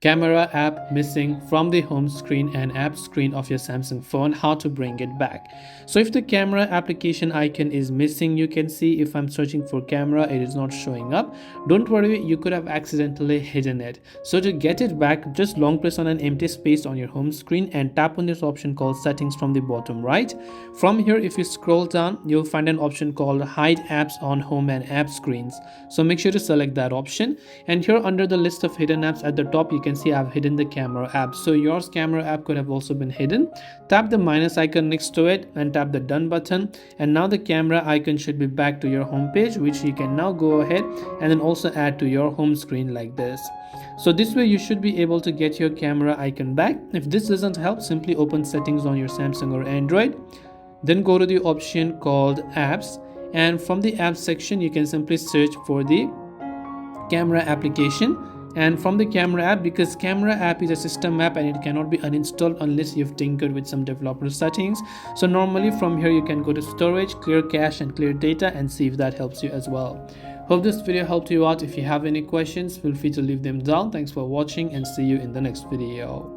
camera app missing from the home screen and app screen of your Samsung phone, how to bring it back. So if the camera application icon is missing, you can see if I'm searching for camera, it is not showing up. Don't worry, you could have accidentally hidden it. So to get it back, just long press on an empty space on your home screen and tap on this option called settings from the bottom right. From here, if you scroll down, you'll find an option called hide apps on home and app screens. So make sure to select that option, and here under the list of hidden apps at the top, you can see I've hidden the camera app. So yours camera app could have also been hidden. Tap the minus icon next to it and tap the done button, and now the camera icon should be back to your home page, which you can now go ahead and then also add to your home screen like this. So this way you should be able to get your camera icon back. If this doesn't help, simply open settings on your Samsung or Android, then go to the option called apps, and from the apps section you can simply search for the camera application. And from the camera app, because camera app is a system app and it cannot be uninstalled unless you've tinkered with some developer settings, so normally from here you can go to storage, clear cache and clear data, and see if that helps you as well. Hope this video helped you out. If you have any questions, feel free to leave them down. Thanks for watching and see you in the next video.